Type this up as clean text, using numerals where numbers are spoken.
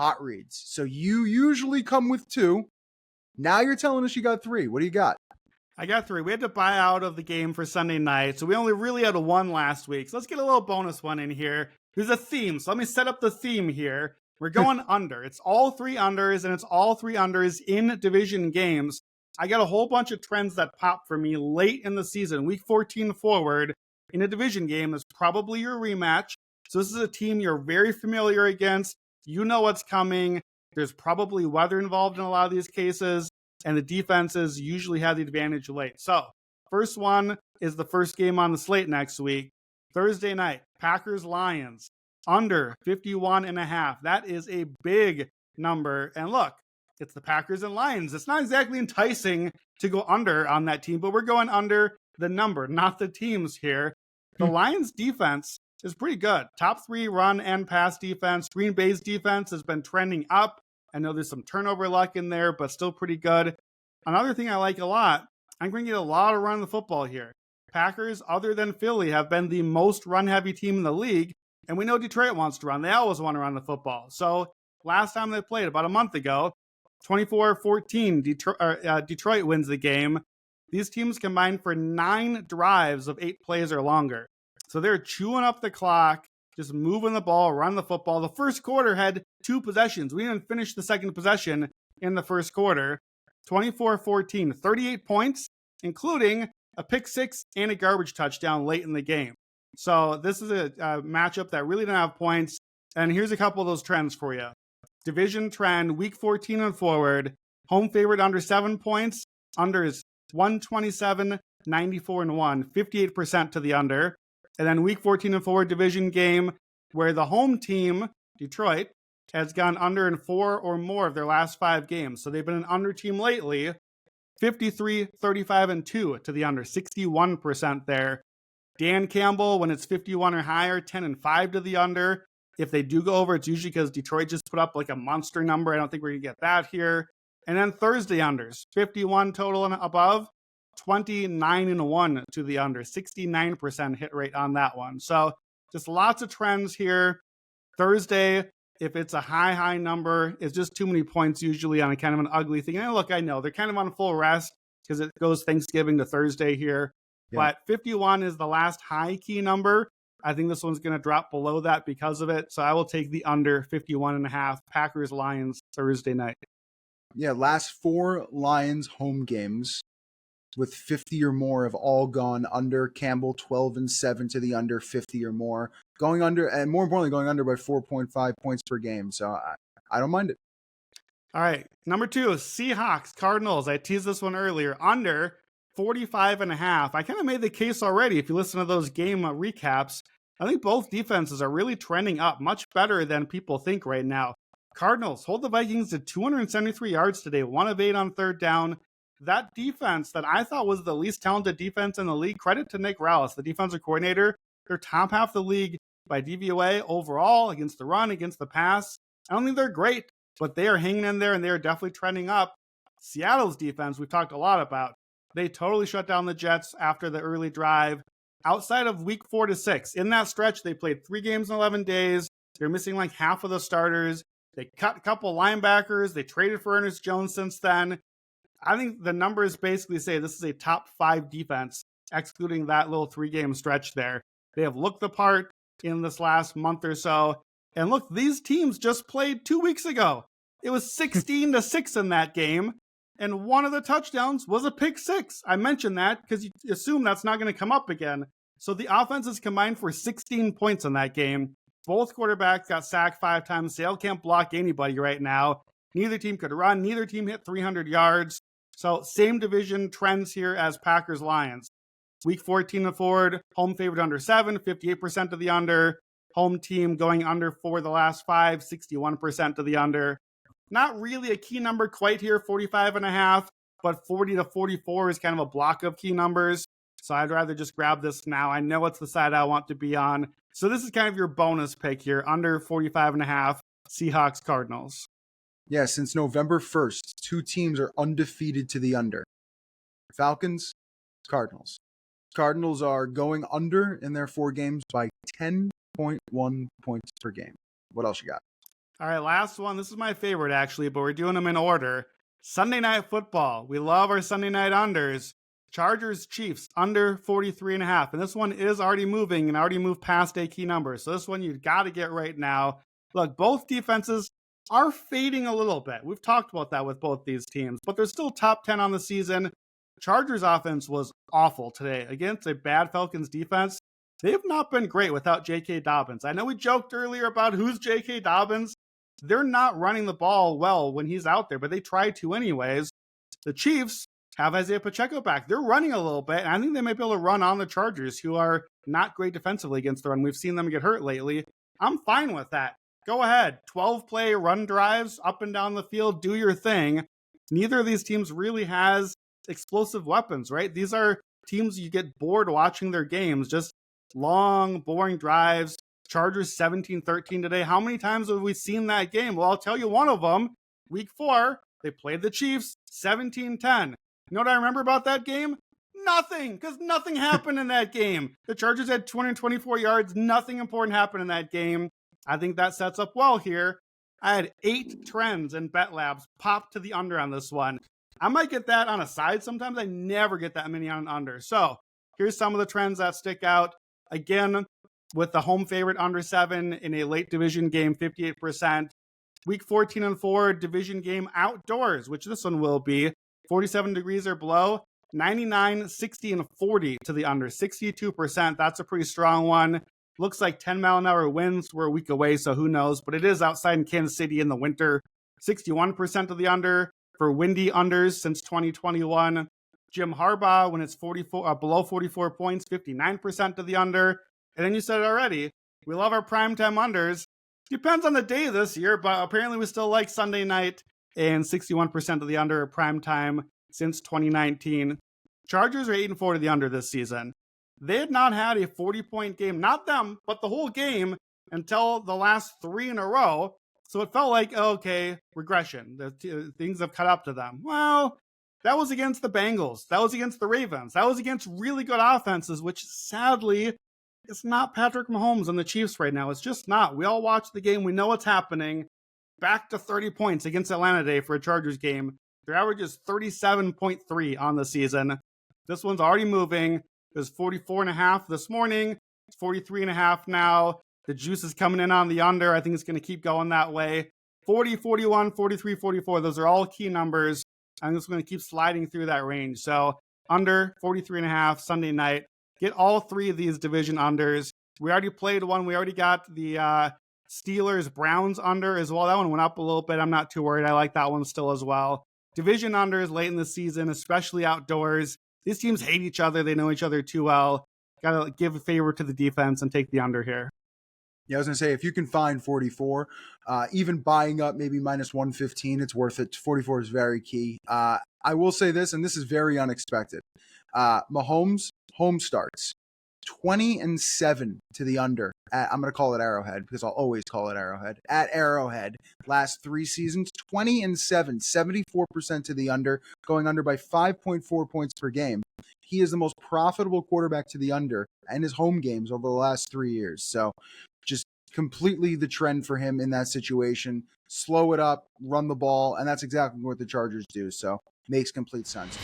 hot reads. So you usually come with 2. Now you're telling us you got 3. What do you got? I got 3. We had to buy out of the game for Sunday night, so we only really had 1 last week. So let's get a little bonus one in here. There's a theme, so let me set up the theme here. We're going under. It's all 3 unders, and it's all 3 unders in division games. I got a whole bunch of trends that pop for me late in the season, week 14 forward, in a division game that's probably your rematch. So this is a team you're very familiar against. You know what's coming. There's probably weather involved in a lot of these cases, and the defenses usually have the advantage late. So first one is the first game on the slate next week. Thursday night, Packers-Lions, under 51.5. That is a big number. And look, it's the Packers and Lions. It's not exactly enticing to go under on that team, but we're going under the number, not the teams here. The Lions defense is pretty good. Top 3 run and pass defense. Green Bay's defense has been trending up. I know there's some turnover luck in there, but still pretty good. Another thing I like a lot, I'm going to get a lot of run the football here. Packers, other than Philly, have been the most run-heavy team in the league, and we know Detroit wants to run. They always want to run the football. So last time they played, about a month ago, 24-14, Detroit wins the game. These teams combined for 9 drives of 8 plays or longer. So they're chewing up the clock, just moving the ball, run the football. The first quarter had 2 possessions. We didn't finish the second possession in the first quarter. 24-14, 38 points, including a pick 6 and a garbage touchdown late in the game. So this is a matchup that really didn't have points. And here's a couple of those trends for you. Division trend, week 14 and forward, home favorite under 7 points. Under is 127, 94 and 1, 58% to the under. And then week 14 and forward division game where the home team, Detroit, has gone under in 4 or more of their last 5 games. So they've been an under team lately. 53, 35 and 2 to the under, 61% there. Dan Campbell, when it's 51 or higher, 10 and 5 to the under. If they do go over, it's usually because Detroit just put up like a monster number. I don't think we're going to get that here. And then Thursday unders, 51 total and above, 29 and 1 to the under, 69% hit rate on that one. So just lots of trends here. Thursday, if it's a high number, it's just too many points usually on a kind of an ugly thing. And look, I know they're kind of on full rest because it goes Thanksgiving to Thursday here. Yeah. But 51 is the last high key number. I think this one's going to drop below that because of it. So I will take the under 51.5 Packers-Lions Thursday night. Yeah, last 4 Lions home games with 50 or more have all gone under. Campbell 12 and 7 to the under, 50 or more. Going under, and more importantly, going under by 4.5 points per game. So I don't mind it. All right, number 2, Seahawks, Cardinals. I teased this one earlier. Under 45.5. I kind of made the case already. If you listen to those game recaps, I think both defenses are really trending up much better than people think right now. Cardinals hold the Vikings to 273 yards today, 1 of 8 on third down. That defense that I thought was the least talented defense in the league, credit to Nick Rallis, the defensive coordinator. They're top half the league by DVOA overall against the run, against the pass. I don't think they're great, but they are hanging in there and they are definitely trending up. Seattle's defense, we've talked a lot about. They totally shut down the Jets after the early drive. Outside of week 4 to 6, in that stretch, they played 3 games in 11 days. They're missing like half of the starters. They cut a couple linebackers. They traded for Ernest Jones since then. I think the numbers basically say this is a top 5 defense, excluding that little 3-game stretch there. They have looked the part in this last month or so. And look, these teams just played 2 weeks ago. It was 16 to 6 in that game. And one of the touchdowns was a pick 6. I mentioned that because you assume that's not going to come up again. So the offenses combined for 16 points in that game. Both quarterbacks got sacked 5 times. Sale can't block anybody right now. Neither team could run. Neither team hit 300 yards. So same division trends here as Packers-Lions. Week 14 and forward, home favorite under 7, 58% to the under. Home team going under for the last 5, 61% to the under. Not really a key number quite here, 45.5, but 40 to 44 is kind of a block of key numbers. So I'd rather just grab this now. I know it's the side I want to be on. So this is kind of your bonus pick here, under 45.5, Seahawks, Cardinals. Yeah, since November 1st, 2 teams are undefeated to the under. Falcons, Cardinals. Cardinals are going under in their 4 games by 10.1 points per game. What else you got? All right, last one. This is my favorite, actually, but we're doing them in order. Sunday Night Football. We love our Sunday night unders. Chargers, Chiefs, under 43.5. And this one is already moving and already moved past a key number. So this one you've got to get right now. Look, both defenses are fading a little bit. We've talked about that with both these teams, but they're still top 10 on the season. Chargers offense was awful today against a bad Falcons defense. They've not been great without J.K. Dobbins. I know we joked earlier about who's J.K. Dobbins. They're not running the ball well when he's out there, but they try to anyways. The Chiefs have Isaiah Pacheco back. They're running a little bit, and I think they might be able to run on the Chargers, who are not great defensively against the run. We've seen them get hurt lately. I'm fine with that. Go ahead. 12-play run drives up and down the field. Do your thing. Neither of these teams really has explosive weapons, right? These are teams you get bored watching their games. Just long, boring drives. Chargers 17-13 today. How many times have we seen that game? Well, I'll tell you one of them. Week 4, they played the Chiefs 17-10. You know what I remember about that game? Nothing, because nothing happened in that game. The Chargers had 224 yards. Nothing important happened in that game. I think that sets up well here. I had 8 trends in Bet Labs pop to the under on this one. I might get that on a side sometimes. I never get that many on an under. So here's some of the trends that stick out. Again, with the home favorite under 7 in a late division game, 58%. Week 14 and 4 division game outdoors, which this one will be, 47 degrees or below, 99, 60, and 40 to the under, 62%. That's a pretty strong one. Looks like 10-mile-an-hour winds. We're a week away, so who knows? But it is outside in Kansas City in the winter. 61% of the under for windy unders since 2021. Jim Harbaugh, when it's below 44 points, 59% of the under. And then you said it already, we love our primetime unders. Depends on the day this year, but apparently we still like Sunday night, and 61% of the under primetime since 2019. Chargers are 8-4 to the under this season. They had not had a 40-point game, not them, but the whole game until the last 3 in a row. So it felt like, okay, regression. Things have caught up to them. Well, that was against the Bengals. That was against the Ravens. That was against really good offenses, which sadly, it's not Patrick Mahomes and the Chiefs right now. It's just not. We all watch the game. We know what's happening. Back to 30 points against Atlanta today for a Chargers game. Their average is 37.3 on the season. This one's already moving. It was 44.5 this morning. It's 43.5 now. The juice is coming in on the under. I think it's going to keep going that way. 40, 41, 43, 44. Those are all key numbers. I'm just going to keep sliding through that range. So under 43.5 Sunday night. Get all 3 of these division unders. We already played one. We already got the Steelers-Browns under as well. That one went up a little bit. I'm not too worried. I like that one still as well. Division unders late in the season, especially outdoors. These teams hate each other. They know each other too well. Got to give a favor to the defense and take the under here. Yeah, I was going to say, if you can find 44, even buying up maybe minus 115, it's worth it. 44 is very key. I will say this, and this is very unexpected. Mahomes, home starts, 20-7 to the under. I'm going to call it Arrowhead because I'll always call it Arrowhead. At Arrowhead, last 3 seasons, 20-7, 74% to the under, going under by 5.4 points per game. He is the most profitable quarterback to the under in his home games over the last 3 years. So just completely the trend for him in that situation. Slow it up, run the ball, and that's exactly what the Chargers do. So makes complete sense.